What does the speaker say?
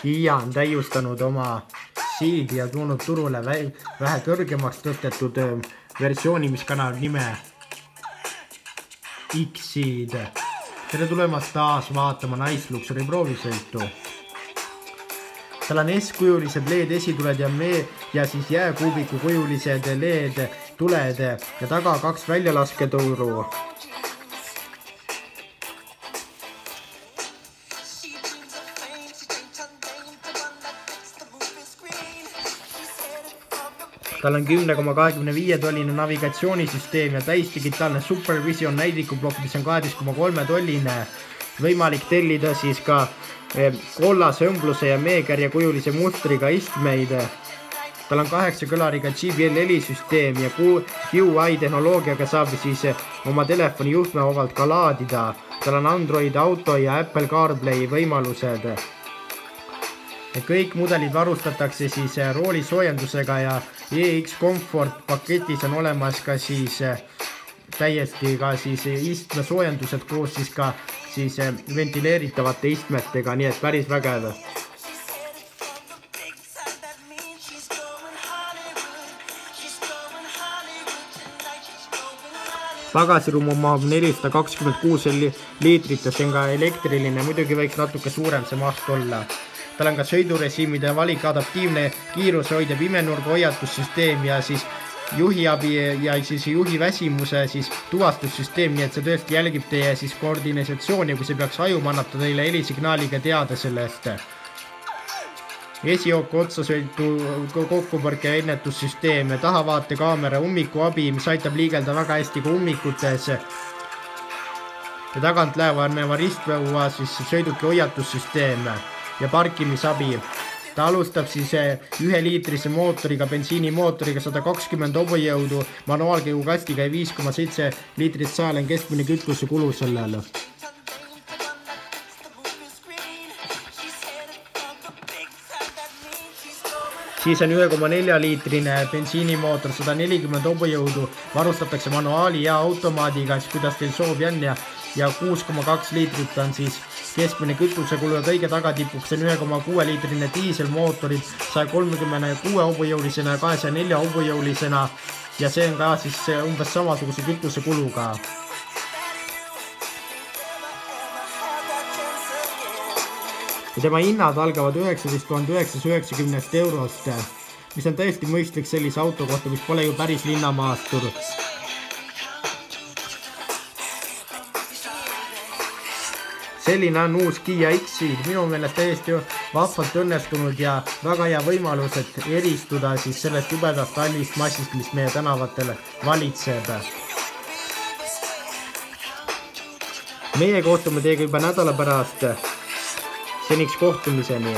Kia on täiustanud oma siidi ja toonud turule vähe kõrgemaks tõstetud versiooni, mis kannab nime X-Seed. Tere tulemast taas vaatama Nice Luxury proovisõitu. Tal on S-kujulised LED esituled ja siis jääkuubiku kujulised LED tuled ja taga 2 väljalasketuru. Tal on 10,25 tolline navigatsioonisüsteem ja täisdigitaalne Supervision näidikuplokk, mis on 12,3 tolline. Võimalik tellida siis ka kollase õmbluse ja meekärje kujulise mustriga istmeid. Tal on 8 kõlariga JBL helisüsteem ja QI tehnoloogiaga saab siis oma telefoni juhtmevabalt ka laadida. Tal on Android Auto ja Apple CarPlay võimalused. Kõik mudelid varustatakse siis roolisoojendusega ja EX Comfort paketis on olemas ka siis täiesti ka siis istmesoojendused koos siis ka siis ventileeritavate istmetega, nii et päris vägev. Pagasiruum omab 426 liitrit ja see on ka elektriline, muidugi võiks natuke suurem see maht olla. Tal on ka sõidurežiimide valik, adaptiivne kiirushoid ja pimenurga hoiatussüsteem ja siis juhiabi ja siis juhi väsimuse siis tuvastussüsteem, nii et see tõesti jälgib teie siis koordinatsiooni, kui see peaks hajuma, annab ta teile helisignaaliga teada sellest. Esijooku otsasõitu kokkupõrke ennetussüsteem, tahavaatekaamera, ummikuabi, mis aitab liigelda väga hästi ka ummikutes. Ja tagant läheva ristveua siis sõiduki hoiatussüsteem ja parkimisabi. Ta alustab siis 1-liitrise mootoriga, bensiinimootoriga 120 hobujõudu, manuaalkäigukastiga ja 5,7 liitrit saalen keskmine kütuse kulu sellel. Siis on 1,4 liitrine bensiinimootor, 140 hobujõudu, varustatakse manuaali ja automaadiga, kuidas teil soovi on ja 6,2 liitrit on siis keskmine kütusekulu ja kõige tagatipuks on 1,6 liitrine diiselmootorid 136 hobujõulisena ja 204 hobujõulisena ja see on ka siis umbes samasuguse kütusekuluga. Ja tema hinnad algavad 19 990 eurost, mis on täiesti mõistlik sellise auto kohta, mis pole ju päris linnamaastur. Selline on uus Kia X-Seed, minu meelest täiesti vahvalt õnnestunud ja väga hea võimalus, et eristuda siis sellest jubedast hallist massist, mis meie tänavatel valitseb. Meie kohtume teiega juba nädala pärast. Seniks kohtumiseni.